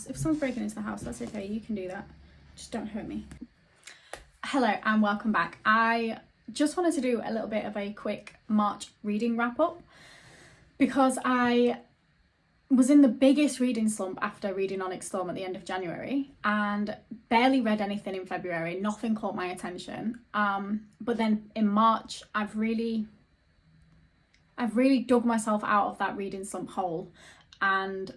If someone's breaking into the house, that's okay. You can do that. Just don't hurt me. Hello and welcome back. I just wanted to do a little bit of a quick March reading wrap up because I was in the biggest reading slump after reading Onyx Storm at the end of January and barely read anything in February. Nothing caught my attention. But then in March, I've really dug myself out of that reading slump hole and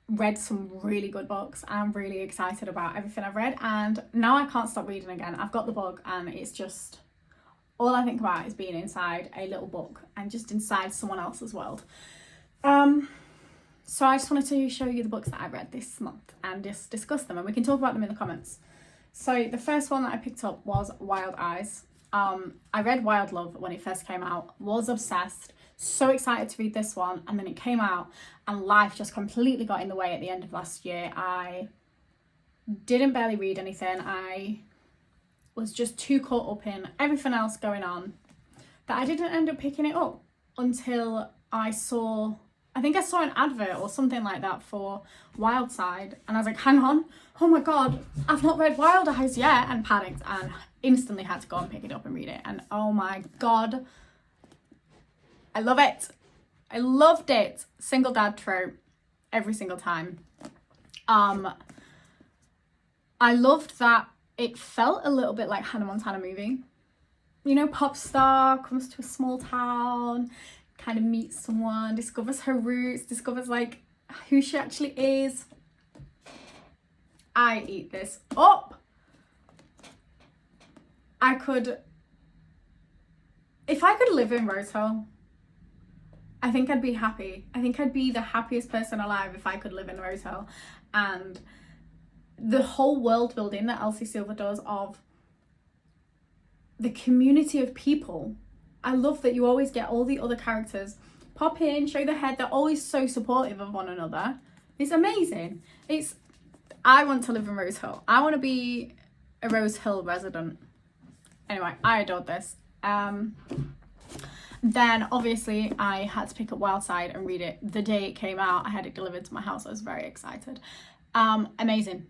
read some really good books. I'm really excited about everything I've read, and now I can't stop reading again. I've got the book and it's just all I think about is being inside a little book and just inside someone else's world. So I just wanted to show you the books that I read this month and just discuss them, and we can talk about them in the comments. So the first one that I picked up was Wild Eyes. I read Wild Love when it first came out, was obsessed, so excited to read this one, and then it came out and life just completely got in the way at the end of last year. I didn't barely read anything. I was just too caught up in everything else going on that I didn't end up picking it up until I saw an advert or something like that for Wild Side, and I was like, hang on, oh my god, I've not read Wild Eyes yet, and panicked and instantly had to go and pick it up and read it, and oh my god, I love it. I loved it. Single dad trope every single time. I loved that it felt a little bit like Hannah Montana movie. You know, pop star comes to a small town, kind of meets someone, discovers her roots, discovers like who she actually is. I eat this up. If I could live in Rose Hill, I think I'd be happy. I think I'd be the happiest person alive if I could live in Rose Hill. And the whole world building that Elsie Silver does of the community of people. I love that you always get all the other characters pop in, show their head. They're always so supportive of one another. It's amazing. I want to live in Rose Hill. I want to be a Rose Hill resident. Anyway, I adored this. Then obviously I had to pick up Wild Side and read it the day it came out. I had it delivered to my house. I was very excited. Amazing.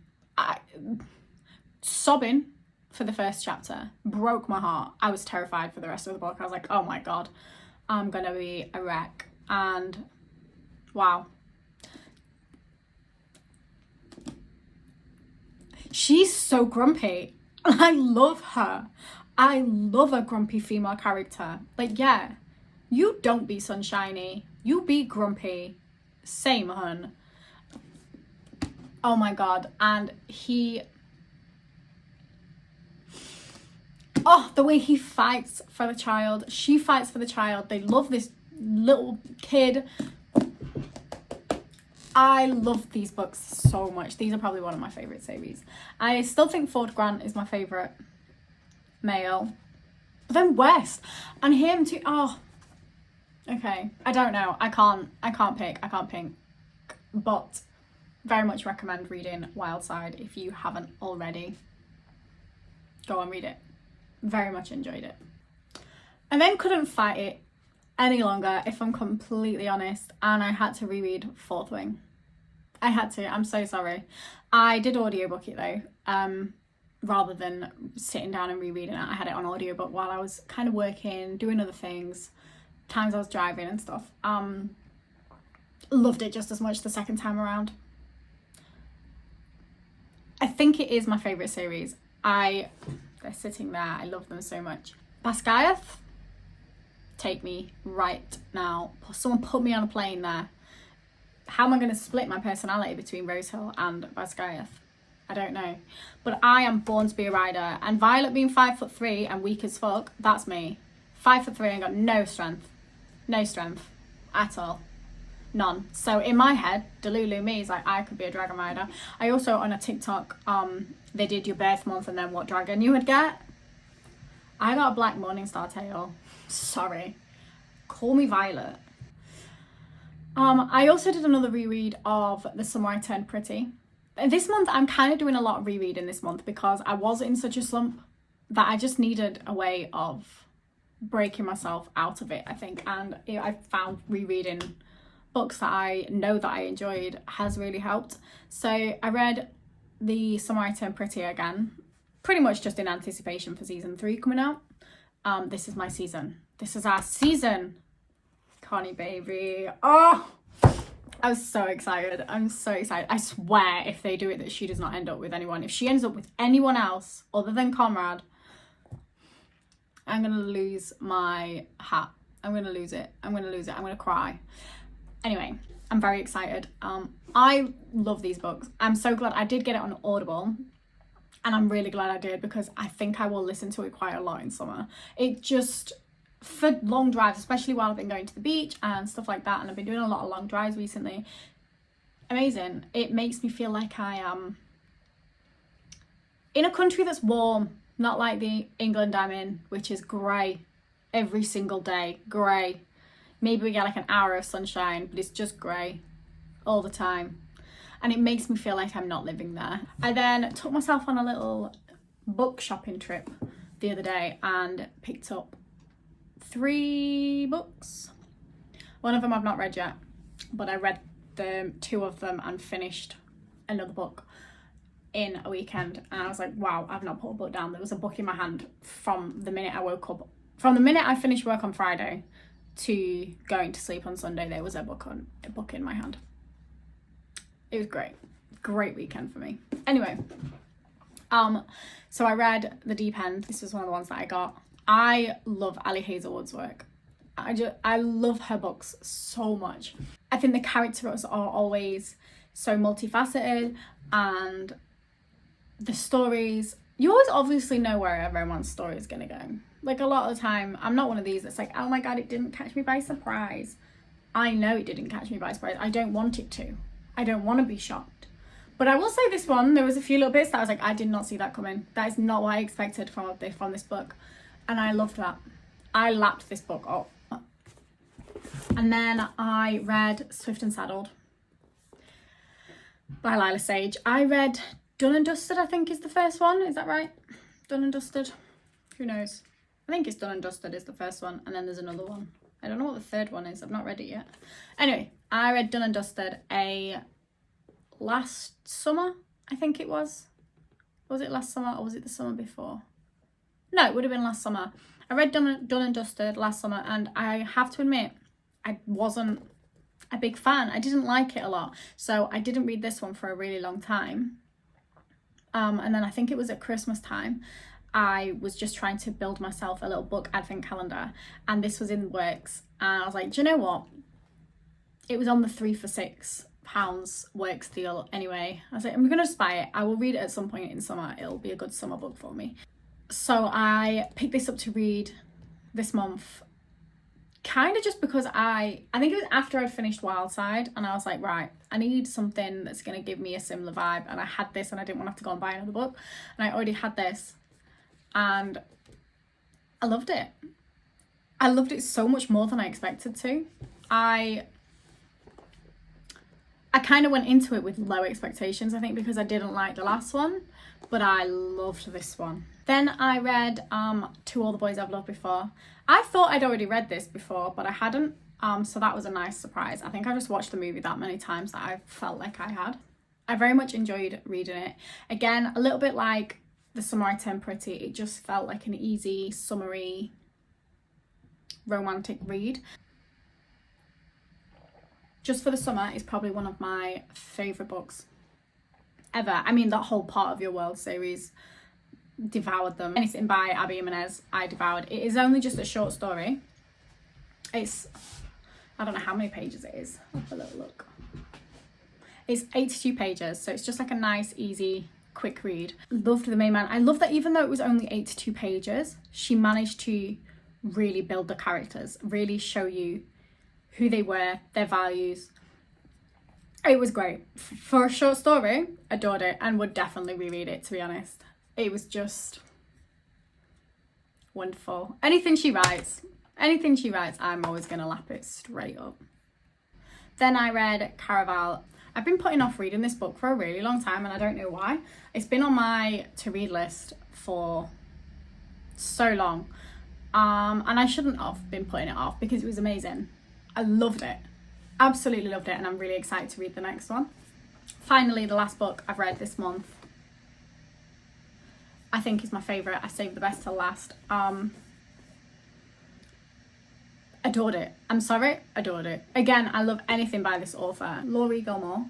Sobbing for the first chapter broke my heart. I was terrified for the rest of the book. I was like, oh my god, I'm gonna be a wreck. And wow, she's so grumpy. I love her. I love a grumpy female character. Like, yeah, you don't be sunshiny, you be grumpy. Same, hun. Oh my god. And the way he fights for the child, she fights for the child, they love this little kid. I love these books so much. These are probably one of my favourite series. I still think Ford Grant is my favourite male, but then West and him too. Oh, okay, I don't know, I can't pick, but very much recommend reading Wild Side if you haven't already. Go and read it. Very much enjoyed it. I then couldn't fight it any longer, if I'm completely honest, and I had to reread Fourth Wing. I had to. I'm so sorry. I did audiobook it though, rather than sitting down and rereading it. I had it on audiobook while I was kind of working, doing other things, times I was driving and stuff. Loved it just as much the second time around. I think it is my favourite series. They're sitting there. I love them so much. Basgiath, take me right now. Someone put me on a plane there. How am I going to split my personality between Rose Hill and Basgiath? I don't know. But I am born to be a rider. And Violet being 5'3" and weak as fuck, that's me. 5'3" and got no strength. No strength at all. None. So in my head, Delulu me is like, I could be a dragon rider. I also, on a TikTok, they did your birth month and then what dragon you would get. I got a black Morningstar tail. Sorry. Call me Violet. I also did another reread of The Summer I Turned Pretty. This month, I'm kind of doing a lot of rereading this month because I was in such a slump that I just needed a way of breaking myself out of it, I think. And I found rereading books that I know that I enjoyed has really helped. So I read The Summer I Turned Pretty again, pretty much just in anticipation for season 3 coming out. This is my season. This is our season. Connie baby. Oh, I was so excited. I'm so excited. I swear if they do it that she does not end up with anyone. If she ends up with anyone else other than Conrad, I'm going to lose my hat. I'm going to lose it. I'm going to lose it. I'm going to cry. Anyway, I'm very excited. I love these books. I'm so glad I did get it on Audible. And I'm really glad I did, because I think I will listen to it quite a lot in summer. It just, for long drives, especially while I've been going to the beach and stuff like that, and I've been doing a lot of long drives recently, amazing. It makes me feel like I am in a country that's warm, not like the England I'm in, which is grey every single day, grey. Maybe we get like an hour of sunshine, but it's just grey all the time. And it makes me feel like I'm not living there. I then took myself on a little book shopping trip the other day and picked up 3 books. One of them I've not read yet, but I read 2 of them and finished another book in a weekend. And I was like, wow, I've not put a book down. There was a book in my hand from the minute I woke up. From the minute I finished work on Friday to going to sleep on Sunday, there was a book in my hand. It was great weekend for me. Anyway, so I read The Deep End. This was one of the ones that I got. I love Ali Hazelwood's work. I love her books so much. I think the characters are always so multifaceted, and the stories, you always obviously know where a romance story is gonna go. Like, a lot of the time, I'm not one of these that's like, oh my god, it didn't catch me by surprise. I know it didn't catch me by surprise. I don't want it to. I don't want to be shocked. But I will say this one, there was a few little bits that I was like, I did not see that coming. That is not what I expected from this book. And I loved that. I lapped this book up. And then I read Swift and Saddled by Lila Sage. I read Done and Dusted, I think is the first one. Is that right? Done and Dusted? Who knows? I think it's Done and Dusted is the first one. And then there's another one. I don't know what the third one is. I've not read it yet. Anyway, I read Done and Dusted last summer, I think it was. Was it last summer or was it the summer before? No, it would have been last summer. I read Done and Dusted last summer, and I have to admit, I wasn't a big fan. I didn't like it a lot. So I didn't read this one for a really long time. And then I think it was at Christmas time, I was just trying to build myself a little book advent calendar, and this was in the works, and I was like, do you know what? It was on the 3 for £6 works deal anyway. I was like, I'm gonna just buy it. I will read it at some point in summer. It'll be a good summer book for me. So I picked this up to read this month, kind of just because I think it was after I'd finished Wildside, and I was like, right, I need something that's gonna give me a similar vibe, and I had this, and I didn't want to have to go and buy another book, and I already had this. And I loved it. I loved it so much more than I expected to. I kind of went into it with low expectations, I think, because I didn't like the last one, but I loved this one. Then I read To All the Boys I've Loved Before. I thought I'd already read this before, but I hadn't, so that was a nice surprise. I think I just watched the movie that many times that I felt like I had. I very much enjoyed reading it. Again, a little bit like The Summer I Turned Pretty, it just felt like an easy, summery, romantic read. Just for the Summer is probably one of my favourite books ever. I mean, that whole Part of Your World series, devoured them. Anything by Abby Jimenez, I devoured. It is only just a short story. It's, I don't know how many pages it is. I'll have a little look. It's 82 pages, so it's just like a nice, easy, quick read. Loved the main man. I love that even though it was only 82 pages, she managed to really build the characters, really show you who they were, their values. It was great. For a short story, adored it, and would definitely reread it, to be honest. It was just wonderful. Anything she writes, I'm always gonna lap it straight up. Then I read Caraval. I've been putting off reading this book for a really long time, and I don't know why. It's been on my to-read list for so long. And I shouldn't have been putting it off because it was amazing. I loved it. Absolutely loved it, and I'm really excited to read the next one. Finally, the last book I've read this month, I think is my favourite. I saved the best till last. Adored it. I'm sorry, adored it. Again, I love anything by this author. Laurie Gilmore,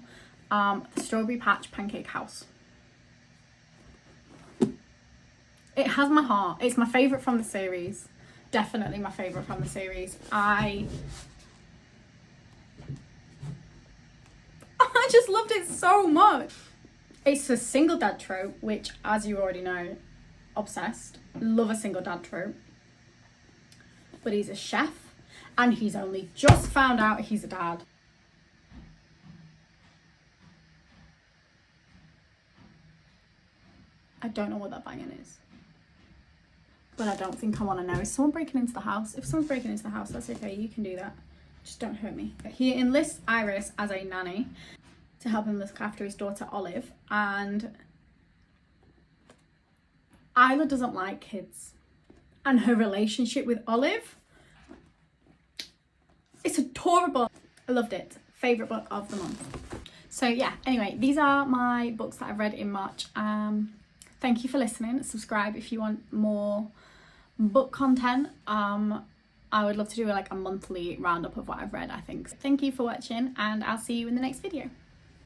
The Strawberry Patch Pancake House. It has my heart. It's my favourite from the series. Definitely my favourite from the series. I just loved it so much. It's a single dad trope, which, as you already know, obsessed. Love a single dad trope. But he's a chef, and he's only just found out he's a dad. I don't know what that banging is, but I don't think I want to know. Is someone breaking into the house? If someone's breaking into the house, that's okay. You can do that. Just don't hurt me. He enlists Iris as a nanny to help him look after his daughter Olive, and Isla doesn't like kids, and her relationship with Olive, it's adorable. I loved it. Favourite book of the month. So yeah, anyway, these are my books that I've read in March. Thank you for listening. Subscribe if you want more book content. I would love to do like a monthly roundup of what I've read, I think. Thank you for watching, and I'll see you in the next video.